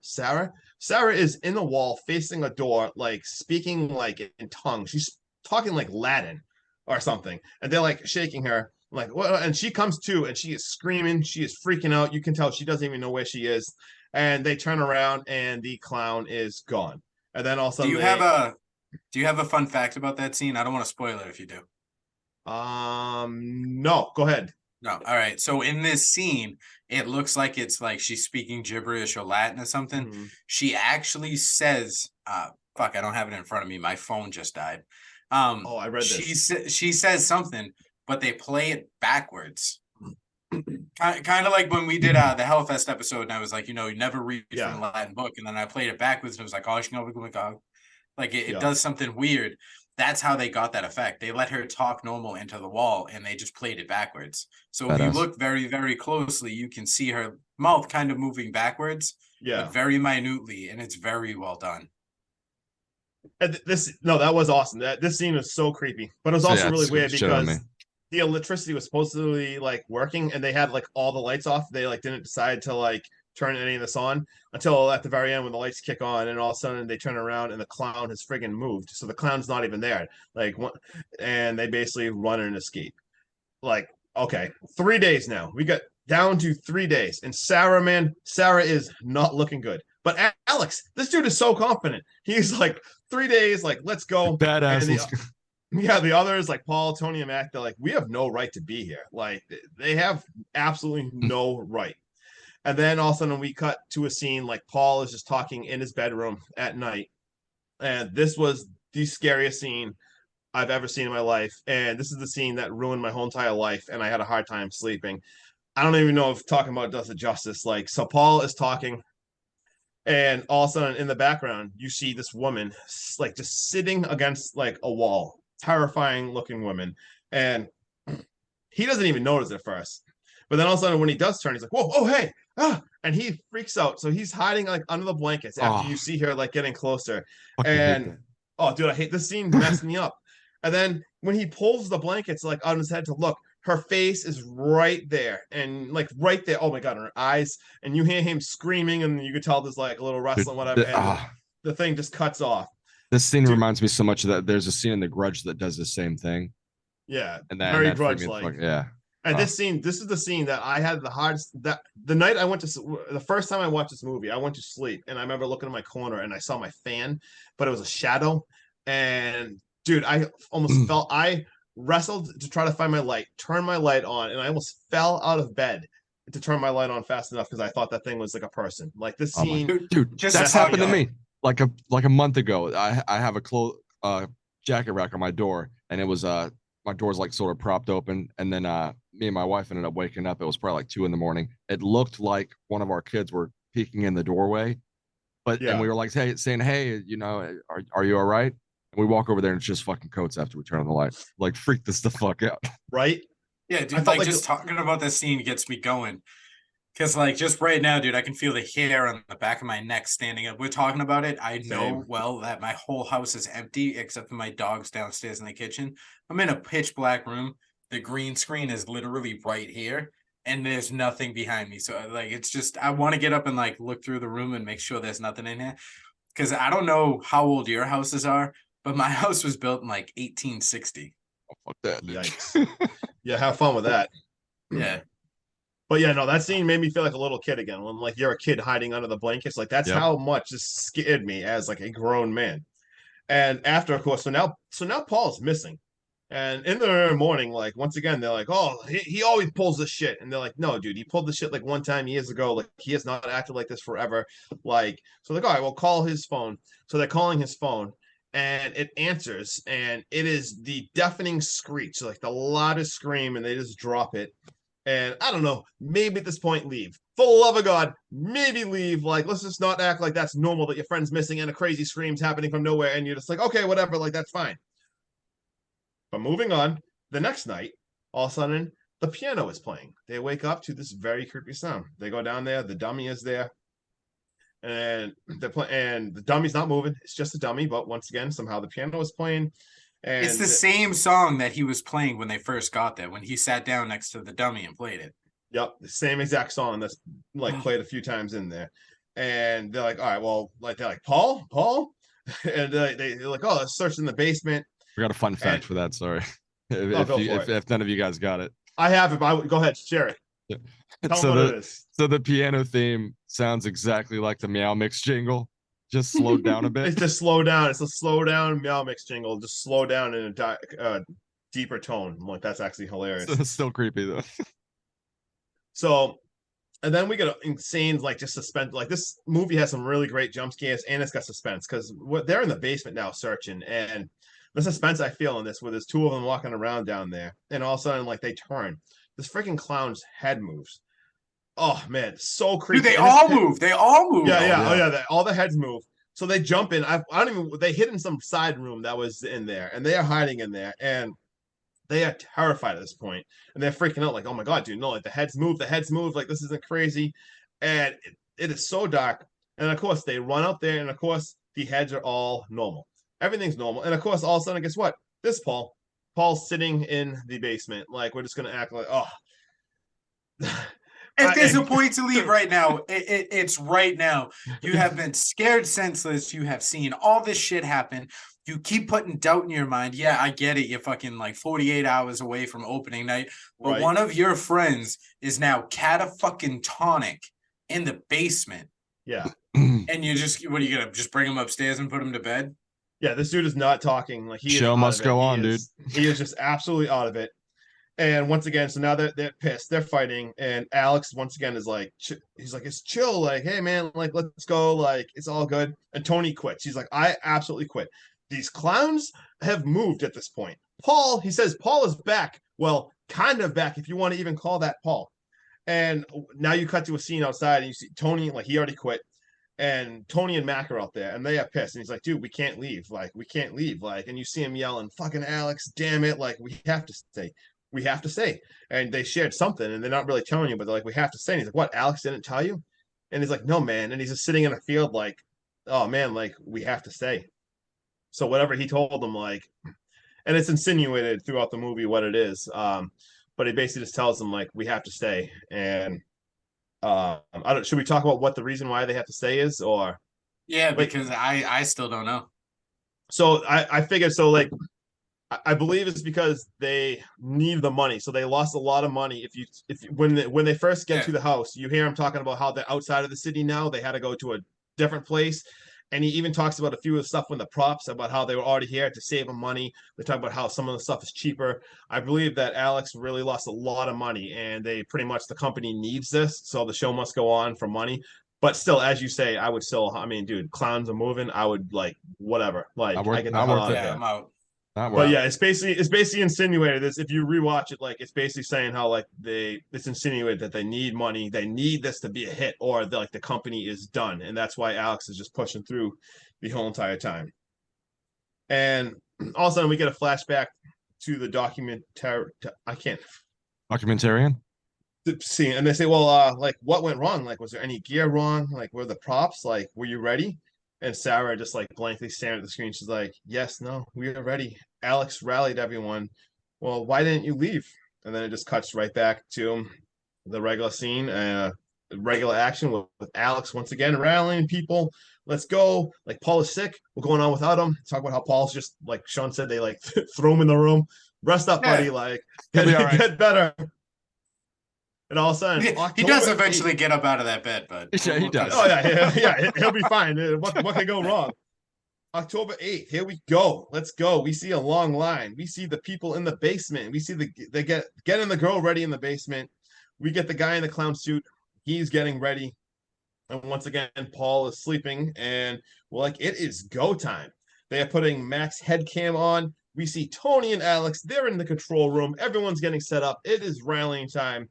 is in the wall facing a door, like speaking like in tongues. She's talking like Latin or something, and they're like shaking her, like, what? And she comes to, and she is screaming, she is freaking out. You can tell she doesn't even know where she is. And they turn around, and the clown is gone. And then all of a sudden, do you have a fun fact about that scene? I don't want to spoil it if you do. No, go ahead. No, all right. So in this scene, it looks like it's like she's speaking gibberish or Latin or something. Mm-hmm. She actually says, fuck, I don't have it in front of me. My phone just died. I read this. She says something, but they play it backwards. Kind of like when we did the Hellfest episode, and I was like, you never read from a Latin book, and then I played it backwards, and it was like, oh, like it does something weird. That's how they got that effect. They let her talk normal into the wall, and they just played it backwards. So if you look very, very closely, you can see her mouth kind of moving backwards, but very minutely, and it's very well done. And that was awesome. This scene was so creepy, but it was also really weird because the electricity was supposed to be like working, and they had like all the lights off. They like didn't decide to like turn any of this on until at the very end when the lights kick on, and all of a sudden they turn around and the clown has friggin' moved. So the clown's not even there. And they basically run and escape. Like, okay, 3 days now. We got down to 3 days. And Sarah is not looking good. But Alex, this dude is so confident. He's like, 3 days, like, let's go. Badass. The others, like Paul, Tony, and Mac, they're like, we have no right to be here. Like, they have absolutely no right. And then all of a sudden we cut to a scene like Paul is just talking in his bedroom at night. And this was the scariest scene I've ever seen in my life. And this is the scene that ruined my whole entire life, and I had a hard time sleeping. I don't even know if talking about it does it justice. Like, so Paul is talking, and all of a sudden in the background, you see this woman like just sitting against like a wall, terrifying looking woman. And he doesn't even notice at first. But then all of a sudden, when he does turn, he's like, whoa, oh, hey, ah, and he freaks out. So he's hiding like under the blankets after you see her like getting closer. Fucking hate And oh, dude, I hate this scene, messed me up. And then when he pulls the blankets like on his head to look, her face is right there, and like right there. Oh my god, her eyes, and you hear him screaming, and you could tell there's like a little wrestling, whatever, and the thing just cuts off. This scene reminds me so much of that. There's a scene in The Grudge that does the same thing. Yeah, and that, very and that Grudge-like. Yeah. And this is the scene that I had the hardest. That the night I went to the first time I watched this movie, I went to sleep, and I remember looking in my corner and I saw my fan, but it was a shadow. And dude, I almost felt I wrestled to try to find my light, turn my light on, and I almost fell out of bed to turn my light on fast enough because I thought that thing was like a person. Like this scene, dude, that's happened to me like a month ago. I have a jacket rack on my door, and it was my door's like sort of propped open, and then me and my wife ended up waking up. It was probably like 2 a.m. It looked like one of our kids were peeking in the doorway, and we were like, saying, hey, you know, are you all right? And we walk over there, and it's just fucking coats after we turn on the light. Like, freak this the fuck out, right? Yeah, dude. Like just talking about this scene gets me going. Because, like, just right now, dude, I can feel the hair on the back of my neck standing up. We're talking about it. I know well that my whole house is empty except for my dog's downstairs in the kitchen. I'm in a pitch black room. The green screen is literally right here, and there's nothing behind me. So, like, it's just, I want to get up and, like, look through the room and make sure there's nothing in here. Because I don't know how old your houses are, but my house was built in, like, 1860. Oh, fuck that, dude. Yikes. Yeah, have fun with that. Yeah. But yeah, no, that scene made me feel like a little kid again. When like you're a kid hiding under the blankets, like that's how much this scared me as like a grown man. And after, of course, so now Paul's missing. And in the morning, like once again, they're like, "Oh, he always pulls this shit," and they're like, "No, dude, he pulled the shit like one time years ago. Like he has not acted like this forever." Like so, like, all right, well, call his phone. So they're calling his phone, and it answers, and it is the deafening screech, like the loudest scream, and they just drop it. And I don't know, maybe at this point leave. For the love of God, maybe leave. Like, let's just not act like that's normal that your friend's missing and a crazy scream's happening from nowhere, and you're just like, okay, whatever, like that's fine. But moving on, the next night, all of a sudden, the piano is playing. They wake up to this very creepy sound. They go down there, the dummy is there, and and the dummy's not moving. It's just a dummy, but once again, somehow the piano is playing. And it's the same song that he was playing when they first got there, when he sat down next to the dummy and played it. Yep, the same exact song that's like played a few times in there. And they're like, all right, well, like they're like, Paul? And they're like, oh, let's search in the basement. We got a fun fact for that, sorry. If none of you guys got it. I have it, but go ahead, share it. Yeah. Tell them what it is. So the piano theme sounds exactly like the Meow Mix jingle. Just slowed down a bit. It's just slow down. It's a slow down Meow Mix jingle. Just slow down in a deeper tone. Like that's actually hilarious. It's still creepy though. So, and then we get an insane like just suspense. Like this movie has some really great jump scares, and it's got suspense because they're in the basement now searching, and the suspense I feel in this, where there's two of them walking around down there, and all of a sudden like they turn, this freaking clown's head moves. Oh man, so creepy. Dude, they all move. They all move. Yeah. Oh yeah, all the heads move. So they jump in. I don't even. They hid in some side room that was in there, and they are hiding in there, and they are terrified at this point, and they're freaking out, like, "Oh my god, dude, no! Like the heads move, like this isn't crazy," and it is so dark. And of course, they run out there, and of course, the heads are all normal. Everything's normal, and of course, all of a sudden, guess what? This Paul's sitting in the basement. Like we're just gonna act like, oh. If there's a point to leave right now, it's right now. You have been scared senseless. You have seen all this shit happen. You keep putting doubt in your mind. Yeah, I get it. You're fucking like 48 hours away from opening night. But one of your friends is now catatonic in the basement. Yeah. And you just, what are you going to just bring him upstairs and put him to bed? Yeah, this dude is not talking. Like show must go on, dude. He is just absolutely out of it. And once again, so now they're pissed. They're fighting, and Alex once again is like, he's like, it's chill. Like, hey man, like let's go. Like it's all good. And Tony quits. He's like, I absolutely quit. these clowns have moved at this point. Paul, he says, Paul is back. Well, kind of back, if you want to even call that Paul. And now you cut to a scene outside, and you see Tony, like he already quit, and Tony and Mac are out there, and they are pissed. And he's like, "Dude, we can't leave. Like, we can't leave." Like, and you see him yelling, "Fucking Alex, damn it! Like, we have to stay. We have to stay." And they shared something, and they're not really telling you, but they're like, "We have to stay." And he's like, "What? Alex didn't tell you?" And he's like, "No, man." And he's just sitting in a field, like, "Oh man, like we have to stay." So whatever he told them, like, and it's insinuated throughout the movie what it is. But he basically just tells them like, "We have to stay." And I don't. Should we talk about what the reason why they have to stay is, or Yeah, like? because I still don't know. So I figured so like I believe it's because they need the money. So they lost a lot of money. When they first get to the house, you hear them talking about how they're outside of the city now. They had to go to a different place. And he even talks about a few of the stuff with the props about how they were already here to save them money. They talk about how some of the stuff is cheaper. I believe that Alex really lost a lot of money, and they pretty much the company needs this, so the show must go on for money. But still, as you say, I would still. I mean, dude, clowns are moving. I would like whatever. Like I get the hell out of Yeah, here. I'm out. But yeah, it's basically insinuated this. If you rewatch it, like it's basically saying how like it's insinuated that they need money, they need this to be a hit, or like the company is done, and that's why Alex is just pushing through the whole entire time. And all of a sudden, we get a flashback to the documentary. I can't Documentarian. see, and they say, "Well, like what went wrong? Like, was there any gear wrong? Like, were the props? Like, were you ready?" And Sarah just like blankly staring at the screen. She's like, "Yes, no, we are ready." Alex rallied everyone. Well, why didn't you leave? And then it just cuts right back to the regular scene, regular action with Alex once again rallying people. Let's go. Like Paul is sick. We're going on without him. Talk about how Paul's just like Sean said, they like throw him in the room. Rest up, buddy. Like get better. And all of a sudden, he does eventually get up out of that bed, but Yeah, he does. Oh yeah, he'll be fine. What could go wrong? October 8th, here we go. Let's go. We see a long line. We see the people in the basement. We see they getting the girl ready in the basement. We get the guy in the clown suit. He's getting ready. And once again, Paul is sleeping. And we're like, it is go time. They are putting Mac's head cam on. We see Tony and Alex. They're in the control room. Everyone's getting set up. It is rallying time.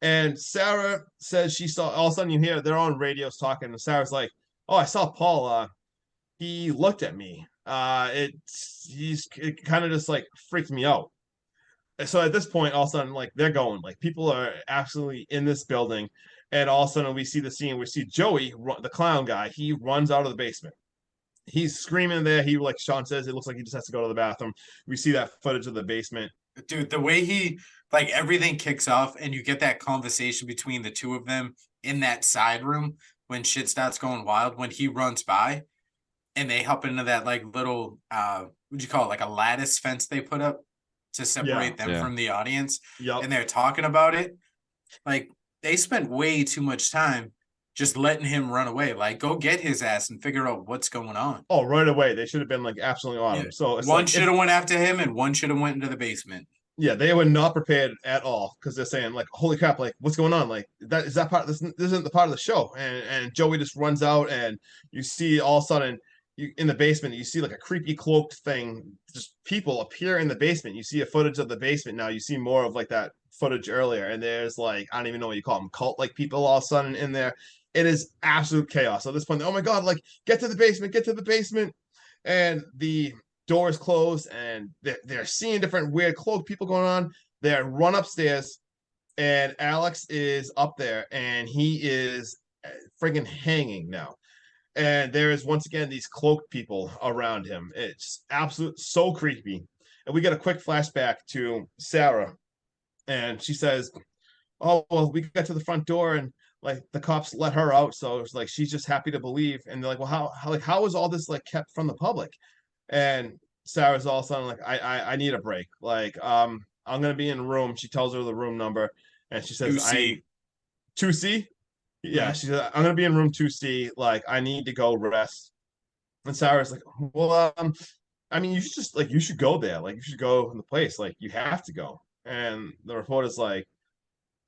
And Sarah says she saw, all of a sudden you hear they're on radios talking. And Sarah's like, "Oh, I saw Paul. He looked at me. It kind of just like freaked me out." So at this point, all of a sudden, like they're going, like people are absolutely in this building, and all of a sudden we see the scene. We see Joey, the clown guy. He runs out of the basement. He's screaming there. He, like Sean says, it looks like he just has to go to the bathroom. We see that footage of the basement. Dude, the way he like everything kicks off, and you get that conversation between the two of them in that side room when shit starts going wild. When he runs by, and they hop into that like little what'd you call it, like a lattice fence they put up to separate them from the audience. And they're talking about it. Like they spent way too much time just letting him run away. Like go get his ass and figure out what's going on. Oh, right away. They should have been like absolutely on him. So one should have went after him and one should have went into the basement. Yeah, they were not prepared at all because they're saying like, "Holy crap! Like, what's going on? Like, that part of this isn't the part of the show." And Joey just runs out, and you see all of a sudden you in the basement, you see like a creepy cloaked thing. Just people appear in the basement. You see a footage of the basement now. You see more of like that footage earlier, and there's like I don't even know what you call them, cult like people all of a sudden in there. It is absolute chaos. So at this point, oh my god! Like, get to the basement! Get to the basement! And the doors closed, and they're seeing different weird cloaked people going on. They run upstairs, and Alex is up there, and he is friggin' hanging now. And there is once again these cloaked people around him. It's absolute so creepy. And we get a quick flashback to Sarah, and she says, "Oh well, we got to the front door, and like the cops let her out, so it's like she's just happy to believe." And they're like, "Well, how is all this like kept from the public?" And Sarah's all of a sudden like, I need a break. Like, I'm gonna be in a room. She tells her the room number, and she says, 2C. 2C? Yeah, she said, "I'm gonna be in room 2C. Like, I need to go rest." And Sarah's like, "Well, I mean, you should just like you should go there. Like, you should go in the place. Like, you have to go." And the reporter's like,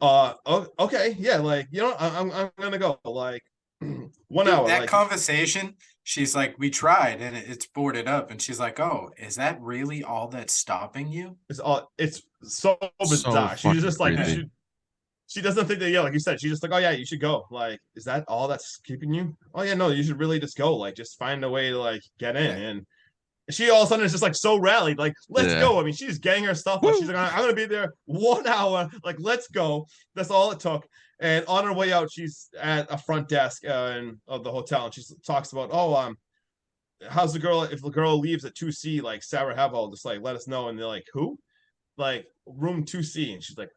oh, okay, yeah, like I'm gonna go. Like 1 Dude, hour. that like conversation she's like, we tried and it's boarded up. And she's like, oh, is that really all that's stopping you? It's so So bizarre. She's fucking just like, creepy. she doesn't think that, yeah, like you said, she's just like, oh yeah, you should go. Like, is that all that's keeping you? Oh yeah, no, you should really just go. Like, just find a way to like get in. Yeah. And she all of a sudden is just like so rallied, like, let's Yeah. go. I mean, she's getting her stuff. Like, Woo. she's like, I'm gonna be there 1 hour. Like, let's go. That's all it took. And on her way out, she's at a front desk of the hotel, and she talks about, oh, how's the girl? If the girl leaves at 2C, like Sarah Hevel, just like let us know. And they're like, who? Like room 2C. And she's like,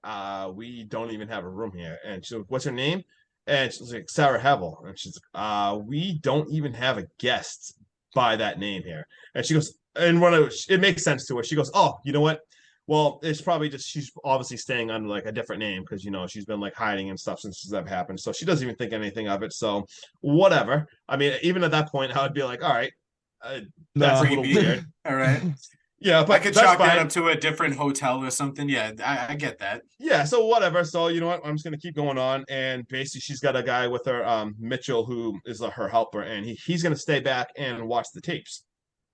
we don't even have a room here. And she's like, what's her name? And she's like, Sarah Hevel. And she's like, we don't even have a guest by that name here. And she goes, and when it makes sense to her, she goes, oh, you know what? Well, it's probably just she's obviously staying under like a different name because she's been like hiding and stuff since that happened. So she doesn't even think anything of it. So whatever. I mean, even at that point, I would be like, all right, that's a little Creepy. weird. All right. Yeah, but I could that's chalk that fine. up to a different hotel or something. Yeah, I get that. Yeah, so whatever. So you know what? I'm just gonna keep going on, and basically she's got a guy with her, Mitchell, who is her helper, and he's gonna stay back and watch the tapes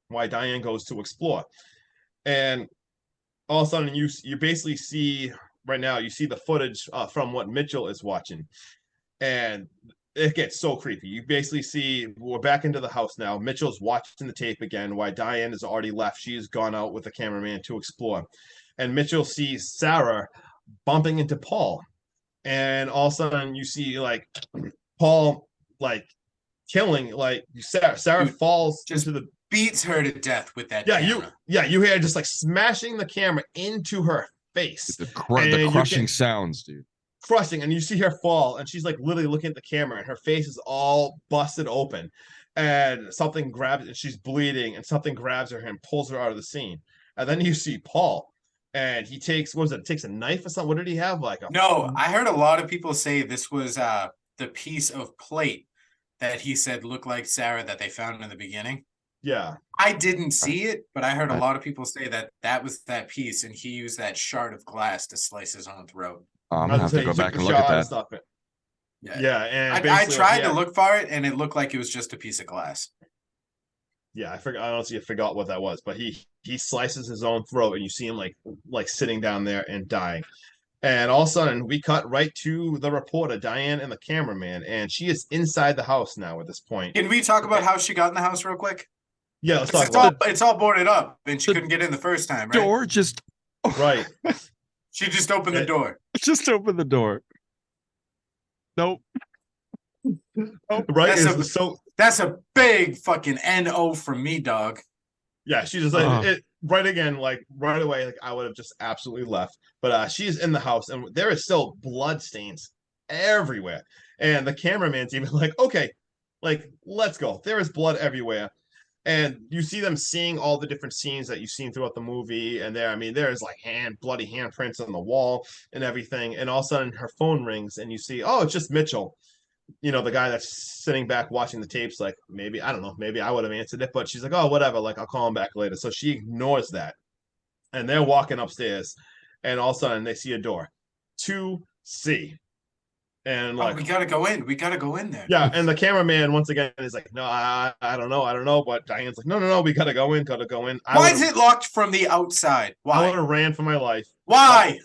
while Diane goes to explore. And all of a sudden, you basically see right now you see the footage from what Mitchell is watching, and it gets so creepy. You basically see we're back into the house now. Mitchell's watching the tape again while Diane has already left. She's gone out with the cameraman to explore. And Mitchell sees Sarah bumping into Paul. And all of a sudden you see like Paul like killing like Sarah Dude, falls just into the beats her to death with that camera. You hear just like smashing the camera into her face. The crushing sounds, dude. Crushing, and you see her fall, and she's like literally looking at the camera, and her face is all busted open, and something grabs, and she's bleeding, and something grabs her and pulls her out of the scene. And then you see Paul, and he takes takes a knife or something. What did he have? Like No, I heard a lot of people say this was the piece of plate that he said looked like Sarah that they found in the beginning. Yeah, I didn't see it, but I heard a lot of people say that was that piece, and he used that shard of glass to slice his own throat. I'm gonna have to go back and look at that. Yeah, and I tried to look for it, and it looked like it was just a piece of glass. Yeah, I forgot. I honestly forgot what that was, but he slices his own throat, and you see him like sitting down there and dying. And all of a sudden, we cut right to the reporter, Diane, and the cameraman, and she is inside the house now at this point. Can we talk about how she got in the house real quick? Yeah, let's talk about it. It's all boarded up, and she couldn't get in the first time, right? Door just right. She just opened the door. Just opened the door. Nope. Right. That's a big fucking NO from me, dog. Yeah, she just like it right again, like right away, like I would have just absolutely left. But she's in the house, and there is still blood stains everywhere. And the cameraman's even like, okay, like let's go. There is blood everywhere. And you see them seeing all the different scenes that you've seen throughout the movie. And there's like bloody handprints on the wall and everything. And all of a sudden her phone rings and you see, oh, it's just Mitchell. The guy that's sitting back watching the tapes, like maybe, I don't know, maybe I would have answered it, but she's like, oh, whatever, like I'll call him back later. So she ignores that. And they're walking upstairs and all of a sudden they see a door. 2C. And like, we gotta go in. We gotta go in there. Yeah, and the cameraman once again is like, no, I don't know. But Diane's like, no, we gotta go in. Why is it locked from the outside? Why? I would have ran for my life. Why?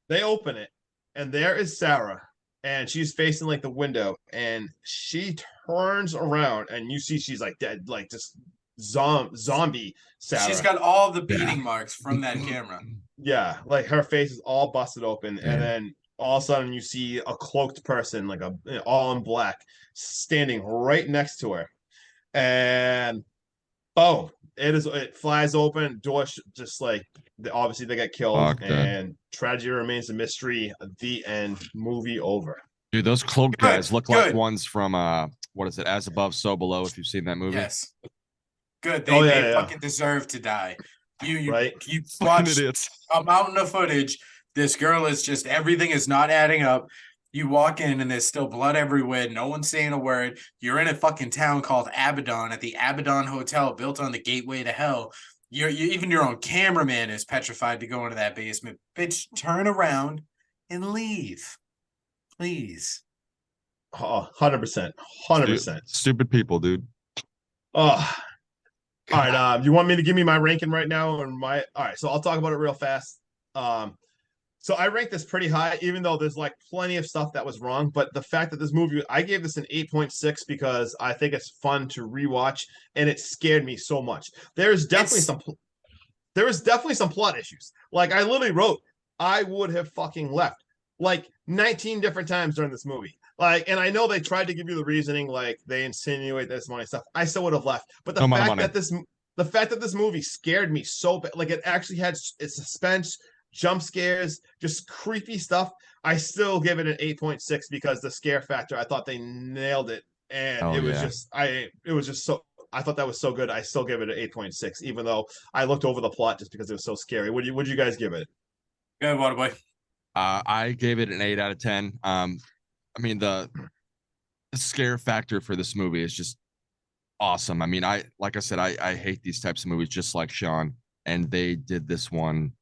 They open it, and there is Sarah, and she's facing like the window, and she turns around, and you see she's like dead, like just zombie Sarah. She's got all the beating marks from that camera. Yeah, like her face is all busted open, and then all of a sudden you see a cloaked person, like all in black, standing right next to her, and boom, it flies open. Door just like obviously they get killed, and tragedy remains a mystery. The end. Movie over. Dude, those cloaked guys look like ones from what is it? As Above, So Below. If you've seen that movie, yes. Good. They fucking deserve to die. You watch a mountain of footage. This girl is just, everything is not adding up. You walk in and there's still blood everywhere. No one's saying a word. You're in a fucking town called Abaddon at the Abaddon Hotel, built on the gateway to hell. Even your own cameraman is petrified to go into that basement. Bitch, turn around and leave. Please. 100%. 100%. Stupid people, dude. Oh, all right. You want me to give me my ranking right now, or my? All right, so I'll talk about it real fast. Um, so I rank this pretty high, even though there's like plenty of stuff that was wrong. But the fact that this movie, I gave this an 8.6 because I think it's fun to rewatch, and it scared me so much. There was definitely some plot issues. Like I literally wrote, I would have fucking left like 19 different times during this movie. Like, and I know they tried to give you the reasoning, like they insinuate this money stuff. I still would have left. But No amount of money. the fact that this movie scared me so bad, like it actually had its suspense, jump scares, just creepy stuff. I still give it an 8.6 because the scare factor, I thought they nailed it. And Oh it was yeah. just so I thought that was so good. I still give it an 8.6, even though I looked over the plot just because it was so scary. Would you guys give it? Good, Waterboy. I gave it an 8 out of 10. I mean the scare factor for this movie is just awesome. I mean, like I said, I hate these types of movies just like Sean, and they did this one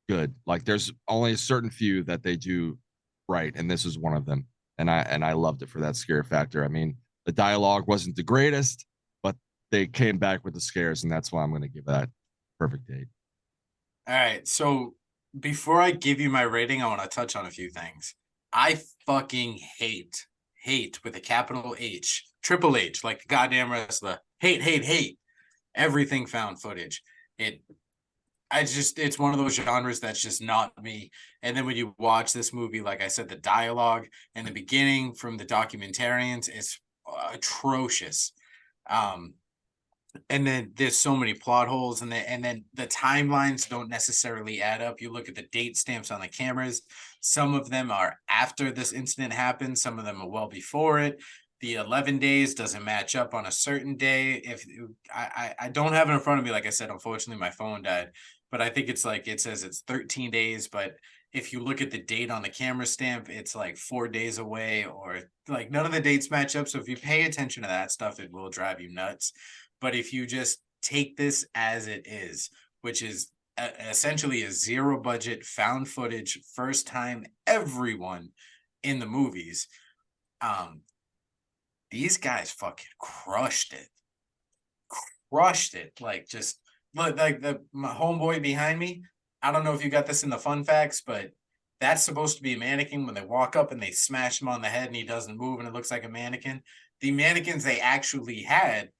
good. Like there's only a certain few that they do right, and this is one of them. And I loved it for that scare factor. I mean, the dialogue wasn't the greatest, but they came back with the scares, and that's why I'm going to give that perfect 8. All right. So before I give you my rating, I want to touch on a few things. I fucking hate with a capital H, triple H, like the goddamn wrestler. Hate everything found footage. It's one of those genres that's just not me. And then when you watch this movie, like I said, the dialogue in the beginning from the documentarians is atrocious. And then there's so many plot holes, and then the timelines don't necessarily add up. You look at the date stamps on the cameras. Some of them are after this incident happened. Some of them are well before it. The 11 days doesn't match up on a certain day. If I don't have it in front of me, like I said, unfortunately my phone died, but I think it's like, it says it's 13 days, but if you look at the date on the camera stamp, it's like 4 days away, or like none of the dates match up. So if you pay attention to that stuff, it will drive you nuts. But if you just take this as it is, which is essentially a zero budget found footage, first time everyone in the movies, these guys fucking crushed it. Like just like my homeboy behind me. I don't know if you got this in the fun facts, but that's supposed to be a mannequin. When they walk up and they smash him on the head and he doesn't move and it looks like a mannequin. The mannequins they actually had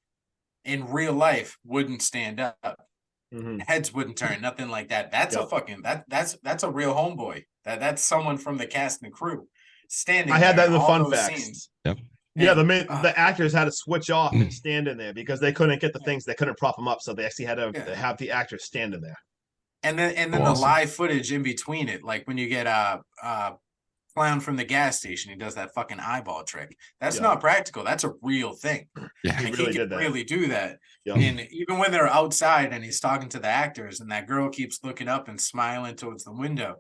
in real life wouldn't stand up. Mm-hmm. Heads wouldn't turn, nothing like that. That's a fucking that's a real homeboy. That's someone from the cast and crew standing. I had that in the fun facts. Scenes. Yep. Yeah, the actors had to switch off and stand in there because they couldn't get the things, they couldn't prop them up, so they actually had to have the actors stand in there. And then the live footage in between it, like when you get a clown from the gas station, he does that fucking eyeball trick. That's not practical. That's a real thing. Yeah, he really can really do that. Yep. And even when they're outside and he's talking to the actors, and that girl keeps looking up and smiling towards the window,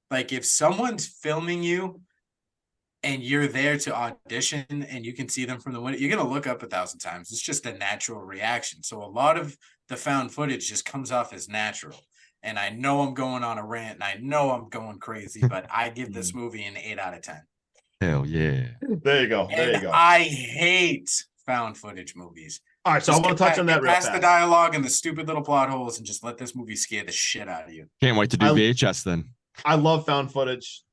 like if someone's filming you and you're there to audition and you can see them from the window, you're going to look up 1,000 times. It's just a natural reaction. So a lot of the found footage just comes off as natural. And I know I'm going on a rant and I know I'm going crazy, but I give this movie an 8 out of 10. Hell yeah. There you go. There you go. I hate found footage movies. All right, so I want to touch on that real fast. Past the dialogue and the stupid little plot holes and just let this movie scare the shit out of you. Can't wait to do VHS then. I love found footage.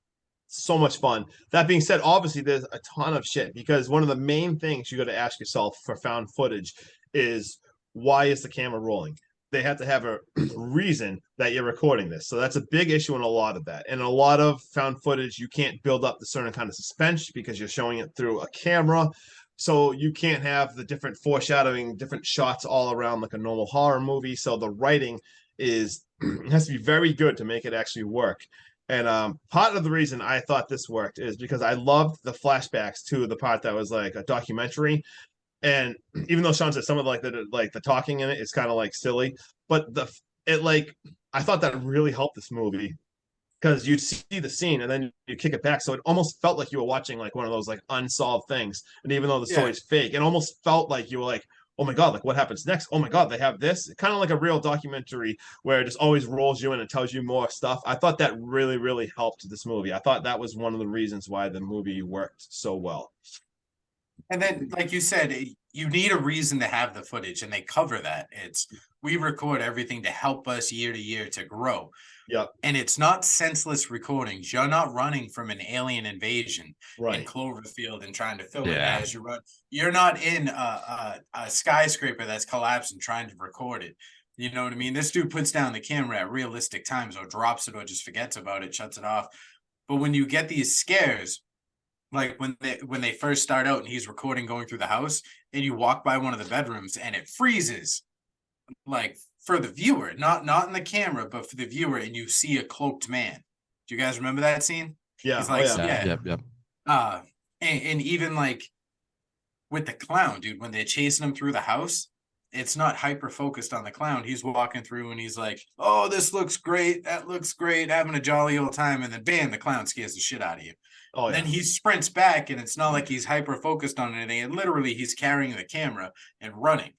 So much fun. That being said, obviously there's a ton of shit, because one of the main things you got to ask yourself for found footage is, why is the camera rolling? They have to have a reason that you're recording this. So that's a big issue in a lot of that. And a lot of found footage, you can't build up the certain kind of suspense because you're showing it through a camera. So you can't have the different foreshadowing, different shots all around like a normal horror movie. So the writing has to be very good to make it actually work. And part of the reason I thought this worked is because I loved the flashbacks to the part that was like a documentary. And even though Sean said some of the talking in it is kind of like silly, but I thought that really helped this movie, because you'd see the scene and then you kick it back, so it almost felt like you were watching like one of those like unsolved things. And even though the story's fake, it almost felt like you were like, oh my God, like what happens next? Oh my God, they have this. Kind of like a real documentary where it just always rolls you in and tells you more stuff. I thought that really, really helped this movie. I thought that was one of the reasons why the movie worked so well. And then, like you said, you need a reason to have the footage, and they cover that. We record everything to help us year to year to grow. Yep. And it's not senseless recordings. You're not running from an alien invasion in Cloverfield and trying to film it as you run. You're not in a skyscraper that's collapsed and trying to record it. You know what I mean? This dude puts down the camera at realistic times, or drops it, or just forgets about it, shuts it off. But when you get these scares, like when they first start out and he's recording going through the house, and you walk by one of the bedrooms and it freezes, like for the viewer, not in the camera, but for the viewer, and you see a cloaked man. Do you guys remember that scene? Yeah. He's like, Yep. And even like with the clown, dude, when they're chasing him through the house, it's not hyper focused on the clown. He's walking through and he's like, oh, this looks great, that looks great, having a jolly old time, and then bam, the clown scares the shit out of you. Oh, yeah. Then he sprints back, and it's not like he's hyper focused on anything. And literally, he's carrying the camera and running.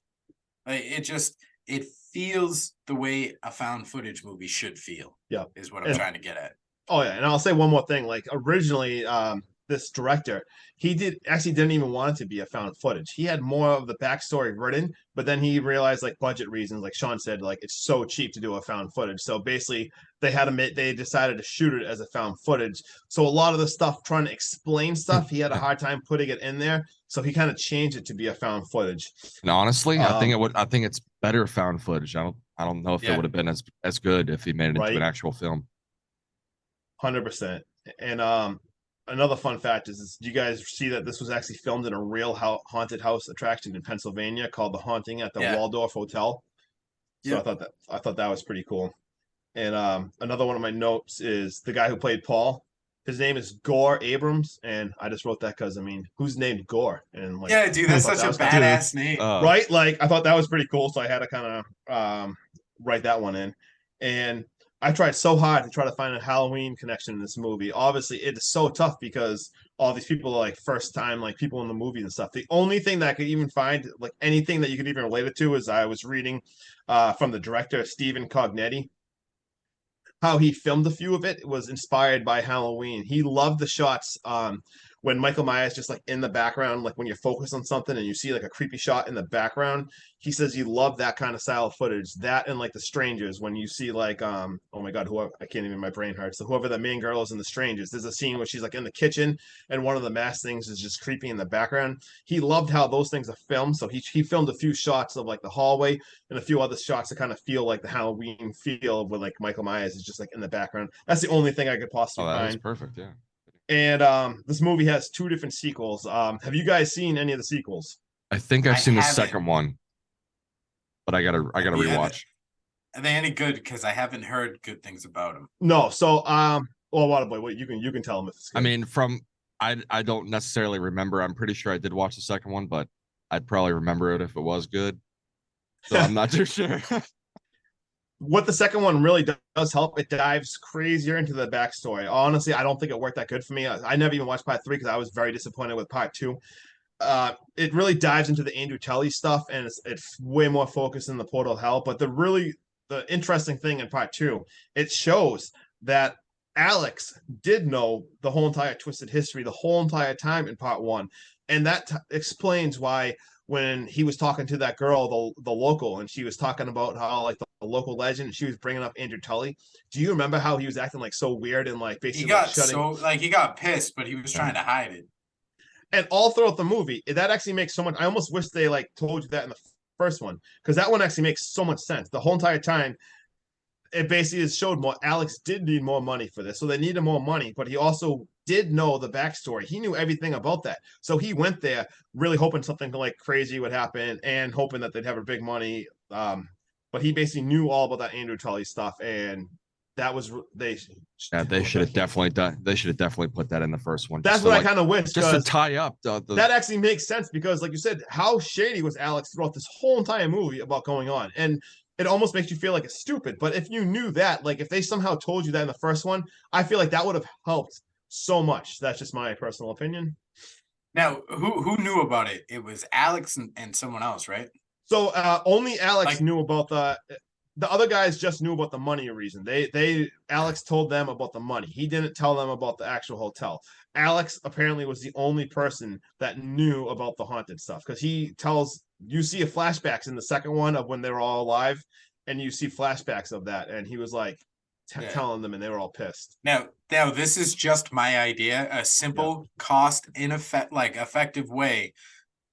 It feels the way a found footage movie should feel. Yeah, is what I'm trying to get at. Oh yeah, and I'll say one more thing. Like originally, this director, he didn't even want it to be a found footage. He had more of the backstory written, but then he realized, like, budget reasons, like Sean said, like it's so cheap to do a found footage. So basically, they decided to shoot it as a found footage. So a lot of the stuff trying to explain stuff, he had a hard time putting it in there. So he kind of changed it to be a found footage. And honestly, I think it's better found footage. I don't know if it would have been as good if he made it into an actual film. 100%. And another fun fact is, do you guys see that this was actually filmed in a real haunted house attraction in Pennsylvania called The Haunting at the Waldorf Hotel? So I thought that was pretty cool. And another one of my notes is the guy who played Paul. His name is Gore Abrams, and I just wrote that because, I mean, who's named Gore? And like, yeah, dude, that's such a badass name, right? Like, I thought that was pretty cool, so I had to kind of write that one in. And I tried so hard to try to find a Halloween connection in this movie. Obviously, it is so tough because all these people are like first time, like people in the movies and stuff. The only thing that I could even find, like anything that you could even relate it to, is I was reading from the director, Stephen Cognetti, how he filmed a few of it. It was inspired by Halloween. He loved the shots when Michael Myers just like in the background, like when you're focused on something and you see like a creepy shot in the background. He says he loved that kind of style of footage. That and like The Strangers, when you see like oh my god, whoever, I can't even, my brain hurts. So whoever the main girl is in The Strangers, there's a scene where she's like in the kitchen and one of the mask things is just creepy in the background. He loved how those things are filmed. So he filmed a few shots of like the hallway and a few other shots to kind of feel like the Halloween feel where like Michael Myers is just like in the background. That's the only thing I could possibly find. That's perfect, yeah. And this movie has 2 different sequels. Have you guys seen any of the sequels? I think I've seen the second one, but I gotta rewatch. Are they any good? Because I haven't heard good things about them. No. So well, Waterboy, wait, you can tell them if it's good. I mean, I don't necessarily remember. I'm pretty sure I did watch the second one, but I'd probably remember it if it was good. So I'm not too sure. What the second one really does help, it dives crazier into the backstory. Honestly, I don't think it worked that good for me. I never even watched part 3 because I was very disappointed with part 2. It really dives into the Andrew Telly stuff, and it's way more focused in the Portal of Hell. But the interesting thing in part 2, it shows that Alex did know the whole entire twisted history the whole entire time in part 1, and that explains why when he was talking to that girl, the local, and she was talking about how like the local legend, she was bringing up Andrew Tully. Do you remember how he was acting like so weird and like basically he got pissed, but he was trying to hide it. And all throughout the movie, that actually makes so much. I almost wish they like told you that in the first one, because that one actually makes so much sense. The whole entire time, it basically showed more. Alex did need more money for this, so they needed more money, but he also did know the backstory. He knew everything about that. So he went there really hoping something like crazy would happen and hoping that they'd have a big money. But he basically knew all about that Andrew Tully stuff, and that was they should have definitely put that in the first one. That's what I kind of wish, just to tie up that actually makes sense, because like you said, how shady was Alex throughout this whole entire movie about going on, and it almost makes you feel like it's stupid. But if you knew that, like if they somehow told you that in the first one, I feel like that would have helped so much. That's just my personal opinion. Now, who knew about it? It was Alex and someone else, right? So only Alex knew about the other guys just knew about the money reason. Alex told them about the money. He didn't tell them about the actual hotel. Alex apparently was the only person that knew about the haunted stuff because you see a flashbacks in the second one of when they were all alive, and you see flashbacks of that, and he was like telling them, and they were all pissed. Now, this is just my idea. A simple, cost effective way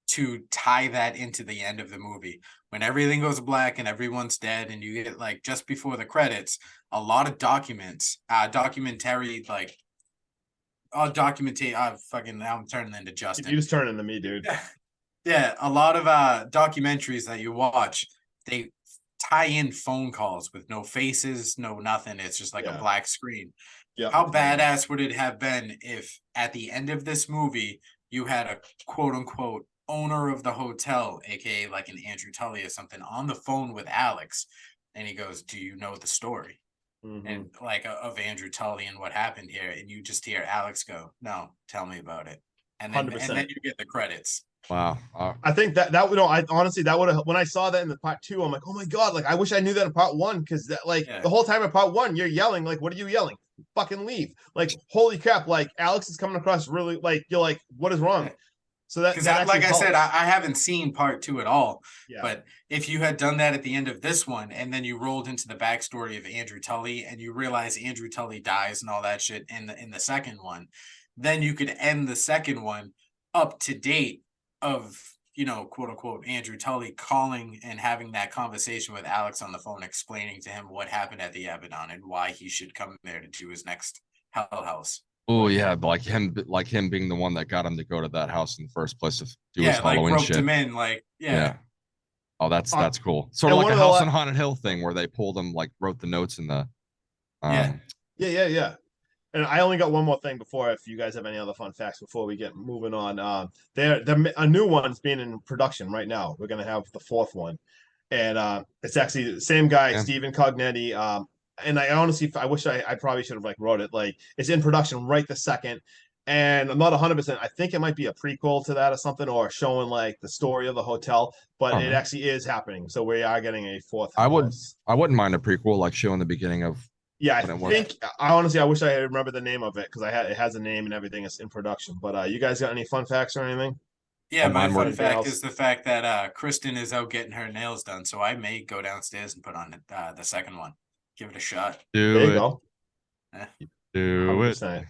to tie that into the end of the movie. When everything goes black and everyone's dead, and you get like just before the credits, a lot of documentary like. I'll documentate. Now I'm turning into Justin. You just turn into me, dude. Yeah, a lot of documentaries that you watch, they tie in phone calls with no faces, no nothing. It's just like a black screen. Yeah. How badass would it have been if at the end of this movie you had a quote unquote owner of the hotel, aka like an Andrew Tully or something, on the phone with Alex, and he goes, "Do you know the story?" And like of Andrew Tully and what happened here, and you just hear Alex go, "No, tell me about it," and then you get the credits. Wow. I think that would, I honestly, that would have, when I saw that in the part 2, I'm like, oh my God, like I wish I knew that in part 1, because that the whole time in part 1, you're yelling, like, what are you yelling? Fucking leave. Like, holy crap, like Alex is coming across really, like, you're like, what is wrong? So that, like I said, I haven't seen part 2 at all. But if you had done that at the end of this one, and then you rolled into the backstory of Andrew Tully, and you realize Andrew Tully dies and all that shit in the second one, then you could end the second one up to date of, you know, quote unquote, Andrew Tully calling and having that conversation with Alex on the phone, explaining to him what happened at the Abaddon and why he should come there to do his next Hellhouse. Oh yeah, like him being the one that got him to go to that house in the first place to do his Halloween roped shit. Him in, Oh, that's cool. Sort of like a House on Haunted Hill thing where they pulled him, like wrote the notes in the. Yeah. And I only got one more thing before, if you guys have any other fun facts before we get moving on. A new one's being in production right now. We're gonna have the 4th one, and it's actually the same guy, Stephen Cognetti. And I honestly, I wish I probably should have like wrote it. Like, it's in production right the second, and I'm not 100%. I think it might be a prequel to that or something, or showing like the story of the hotel. But it actually is happening, so we are getting a 4th. I wouldn't mind a prequel, like showing the beginning of. Yeah, I honestly, I wish I remember the name of it, because it has a name and everything. It's in production. But you guys got any fun facts or anything? Yeah, my fun fact is the fact that Kristen is out getting her nails done, so I may go downstairs and put on the second one. Give it a shot. There you go. Do it. And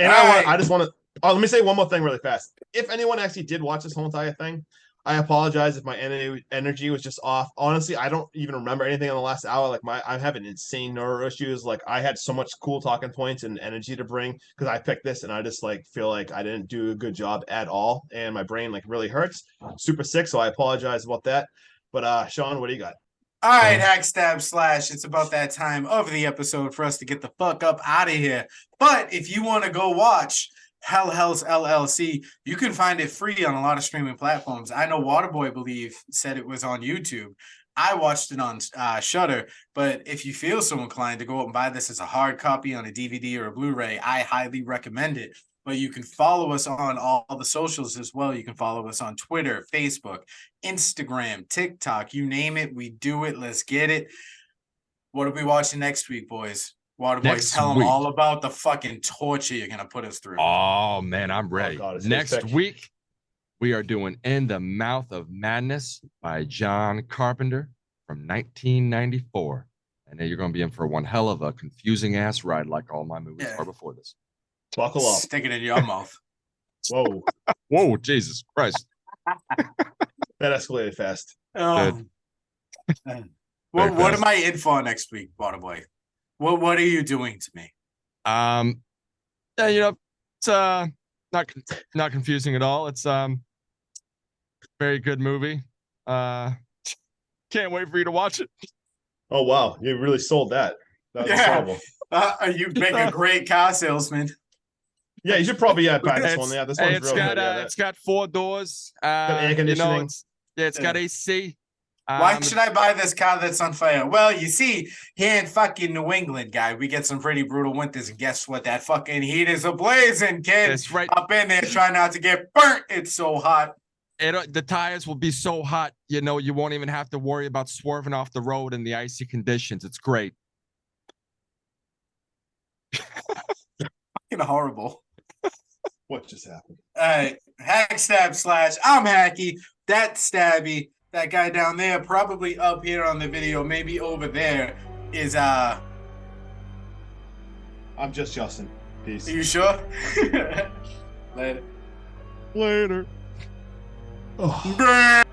I just want to. Oh, let me say one more thing really fast. If anyone actually did watch this whole entire thing, I apologize if my energy was just off. Honestly, I don't even remember anything in the last hour. Like, I'm having insane neuro issues. Like, I had so much cool talking points and energy to bring because I picked this, and I just like feel like I didn't do a good job at all, and my brain like really hurts. Super sick, so I apologize about that. But Sean, what do you got? All right, hack, stab, slash. It's about that time of the episode for us to get the fuck up out of here. But if you want to go watch Hellhouse LLC, you can find it free on a lot of streaming platforms. I know Waterboy said it was on YouTube. I watched it on Shudder, but if you feel so inclined to go out and buy this as a hard copy on a DVD or a Blu-ray, I highly recommend it. But you can follow us on all the socials as well. You can follow us on Twitter, Facebook, Instagram, TikTok, you name it, we do it. Let's get it. What are we watching next week, boys? Waterboy, tell them all about the fucking torture you're going to put us through. Oh, man, I'm ready. Oh, God, next week, we are doing In the Mouth of Madness by John Carpenter from 1994. And then you're going to be in for one hell of a confusing-ass ride like all my movies are before this. Buckle up. Stick it in your mouth. Whoa. Whoa, Jesus Christ. That escalated fast. What am I in for next week, Waterboy? What are you doing to me? Yeah, you know, it's not confusing at all. It's very good movie. Can't wait for you to watch it. Oh wow, you really sold that. That was incredible. You make a great car salesman. Yeah, you should probably buy this one. Yeah, this one's real good. It's got 4 doors. Got air conditioning. It's got AC. Why should I buy this car that's on fire? Well, you see, here in fucking New England, guy, we get some pretty brutal winters, and guess what? That fucking heat is ablazing, kid. That's right. Up in there, trying not to get burnt. It's so hot. the tires will be so hot, you know, you won't even have to worry about swerving off the road in the icy conditions. It's great. Fucking horrible. What just happened? All right, hack stab slash. I'm hacky. That stabby. That guy down there, probably up here on the video, maybe over there, is I'm just Justin. Peace. Are you sure? Later. Later. Oh.